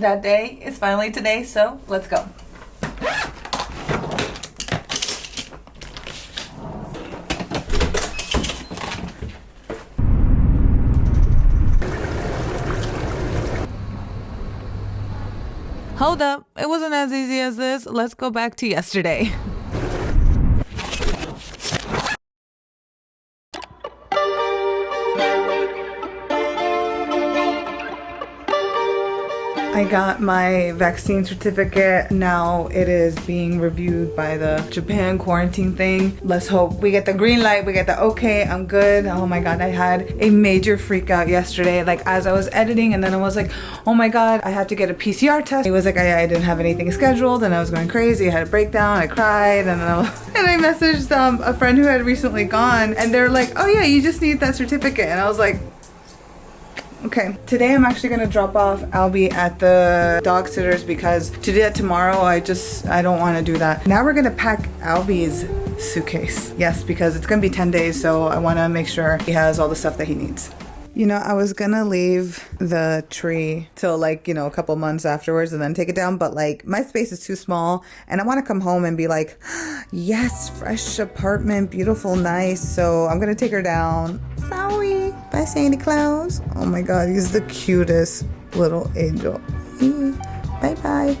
that day is finally today, so let's go. Hold up, it wasn't as easy as this. Let's go back to yesterday. I got my vaccine certificate. Now it is being reviewed by the Japan quarantine thing. Let's hope we get the green light, we get the okay, I'm good. Oh my god, I had a major freak out yesterday. Like as I was editing, and then I was like, oh my god, I have to get a PCR test. It was like I didn't have anything scheduled, and I was going crazy. I had a breakdown, I cried, and then I messaged a friend who had recently gone, and they're like, oh yeah, you just need that certificate. And I was like, okay. Today I'm actually gonna drop off Albie at the dog sitters because to do that tomorrow, I don't want to do that. Now we're gonna pack Albie's suitcase. Yes, because it's gonna be 10 days, so I want to make sure he has all the stuff that he needs. You know, I was gonna leave the tree till like, you know, a couple months afterwards and then take it down, but like my space is too small and I want to come home and be like, yes, fresh apartment, beautiful, nice. So I'm gonna take her down. Sorry. Bye, Santa Claus. Oh my god, he's the cutest little angel. Bye-bye.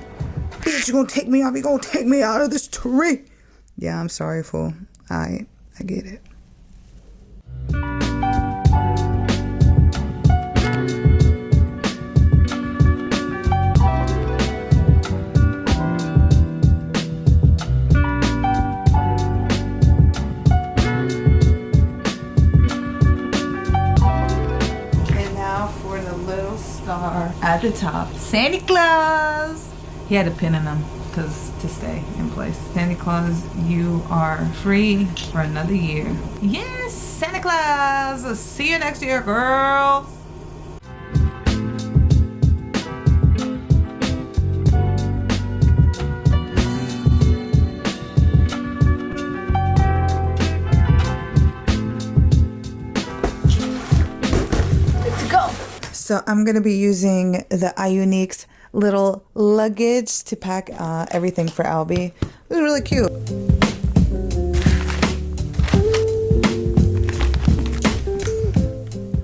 Bitch, you gonna take me out? You gonna take me out of this tree? Yeah, I'm sorry, fool. I get it. At the top, Santa Claus. He had a pin in him to stay in place. Santa Claus, you are free for another year. Yes, Santa Claus. I'll see you next year, girls. So I'm gonna be using the iUnique's little luggage to pack everything for Albie. It was really cute.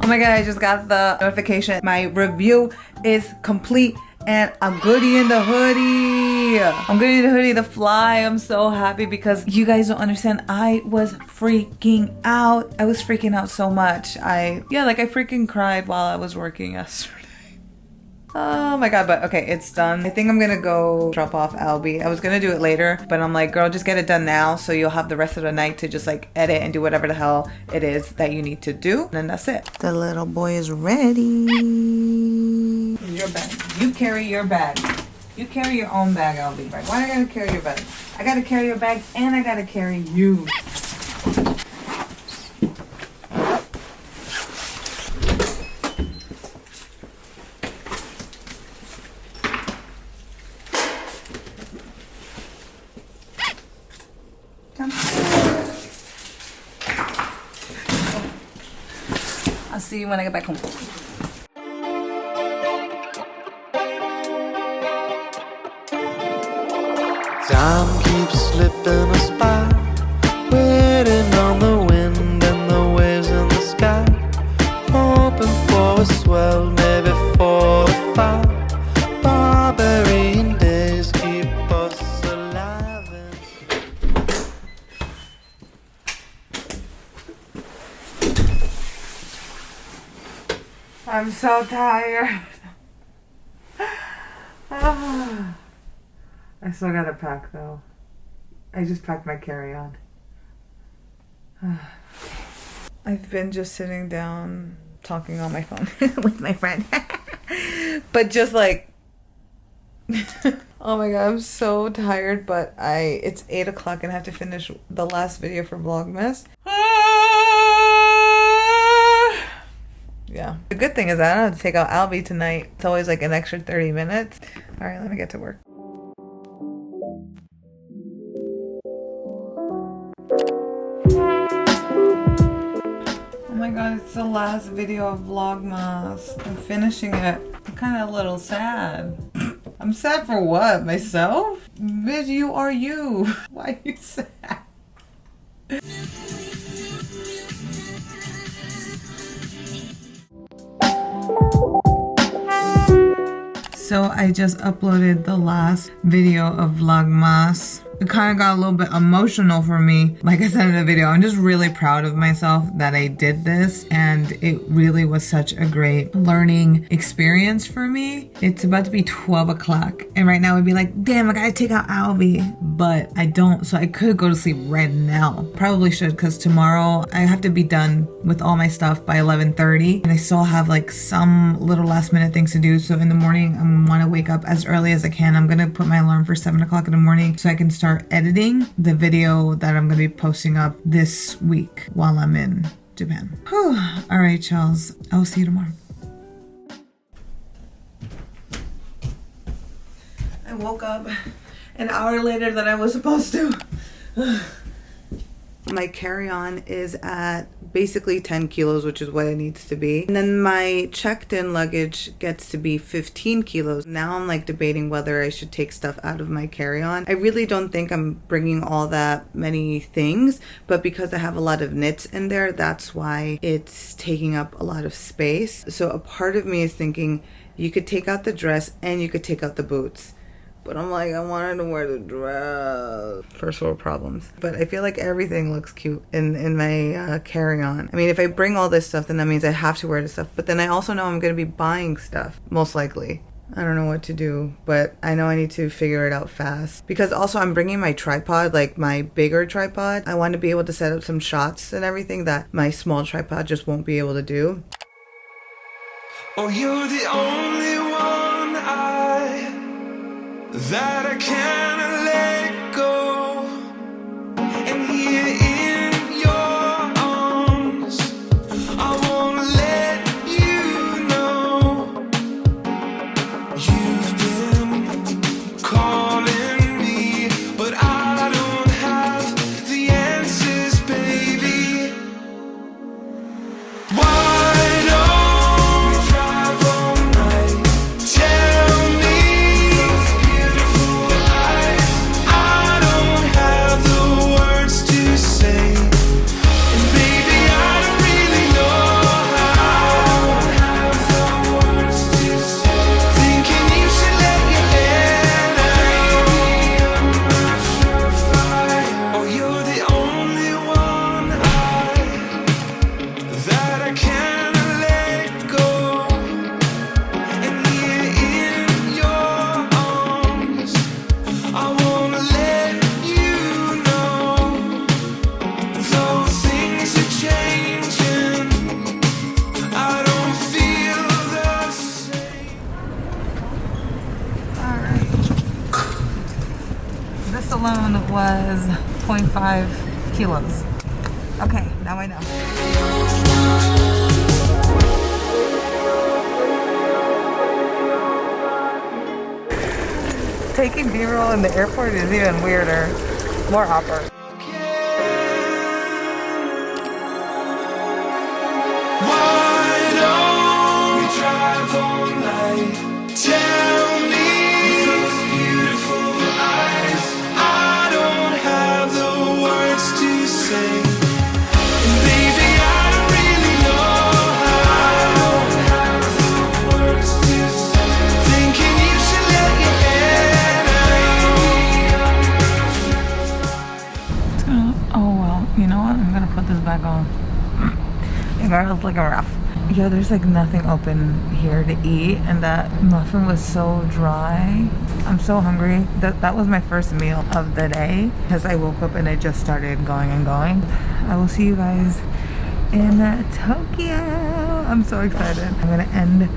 Oh my god, I just got the notification. My review is complete and I'm goody in the hoodie. I'm goody in the hoodie, the fly. I'm so happy because you guys don't understand. I was freaking out. I was freaking out so much. I freaking cried while I was working yesterday. Oh my god, but okay, it's done. I think I'm gonna go drop off Albie. I was gonna do it later, but I'm like, girl, just get it done now so you'll have the rest of the night to just like edit and do whatever the hell it is that you need to do. And then that's it. The little boy is ready. Your bag. You carry your bag. You carry your own bag, Albie. Right? Why do I gotta carry your bag? I gotta carry your bag and I gotta carry you. I'll see you when I get back home. Time keeps slipping us by, waiting on the wind and the waves in the sky, hoping for a swell, maybe 4 or 5. Barbarian days keep us alive. I'm so tired. I still gotta pack though. I just packed my carry-on. I've been just sitting down talking on my phone with my friend. But just like oh my god, I'm so tired, but it's 8 o'clock and I have to finish the last video for Vlogmas. Yeah. The good thing is I don't have to take out Albie tonight. It's always like an extra 30 minutes. Alright, let me get to work. Oh my god, it's the last video of Vlogmas. I'm finishing it. I'm kind of a little sad. I'm sad for what? Myself? Bitch, you are you. Why are you sad? So I just uploaded the last video of Vlogmas. It kind of got a little bit emotional for me. Like I said in the video, I'm just really proud of myself that I did this, and it really was such a great learning experience for me. It's about to be 12 o'clock and right now I'd be like, damn, I gotta take out Alvy, but I don't, so I could go to sleep right now. Probably should, because tomorrow I have to be done with all my stuff by 11:30 and I still have like some little last minute things to do. So in the morning I want to wake up as early as I can. I'm gonna put my alarm for 7 o'clock in the morning so I can start editing the video that I'm going to be posting up this week while I'm in Japan. Whew. All right, Charles. I'll see you tomorrow. I woke up an hour later than I was supposed to. My carry-on is at basically 10 kilos, which is what it needs to be. And then my checked-in luggage gets to be 15 kilos. Now I'm like debating whether I should take stuff out of my carry-on. I really don't think I'm bringing all that many things, but because I have a lot of knits in there, that's why it's taking up a lot of space. So a part of me is thinking you could take out the dress and you could take out the boots. But I'm like, I wanted to wear the dress. First world problems. But I feel like everything looks cute in my carry-on. I mean, if I bring all this stuff, then that means I have to wear this stuff. But then I also know I'm going to be buying stuff, most likely. I don't know what to do, but I know I need to figure it out fast. Because also I'm bringing my tripod, like my bigger tripod. I want to be able to set up some shots and everything that my small tripod just won't be able to do. Oh, you're the only one that I can't let go. And here in your arms, I wanna let you know you've been calling me, but I don't have the answers, baby. Why don't we drive all night? Tell me alone was 0.5 kilos. Okay, now I know. Taking B-roll in the airport is even weirder. More awkward. Why don't we drive all night? Tell me those beautiful eyes. I don't have the words to say. And baby, I don't really know how. I don't have the words to say. Thinking you should let your head out. Oh well, you know what? I'm gonna put this back on. It's looking rough. Yeah, there's like nothing open here to eat, and that muffin was so dry. I'm so hungry. That was my first meal of the day because I woke up and it just started going and going. I will see you guys in Tokyo. I'm so excited. I'm gonna end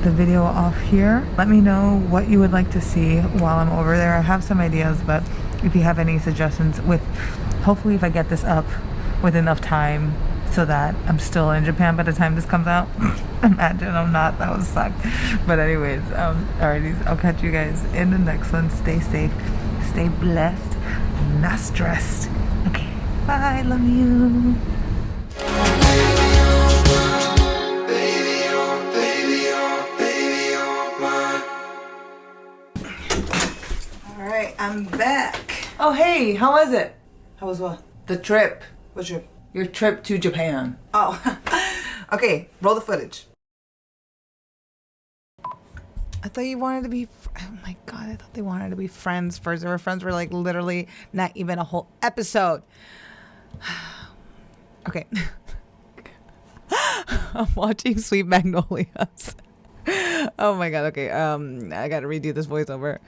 the video off here. Let me know what you would like to see while I'm over there. I have some ideas, but if you have any suggestions, with hopefully if I get this up with enough time so that I'm still in Japan by the time this comes out. Imagine I'm not, that would suck. But anyways, alrighty, I'll catch you guys in the next one. Stay safe, stay blessed, not stressed. Okay, bye, love you. Okay, I'm back. Oh, hey, how was it? How was what? The trip. What trip? Your trip to Japan. Oh, okay, roll the footage. I thought you wanted to be, oh my God, I thought they wanted to be friends first. They were friends for like literally not even a whole episode. Okay. I'm watching Sweet Magnolias. Oh my God, okay, I gotta redo this voiceover.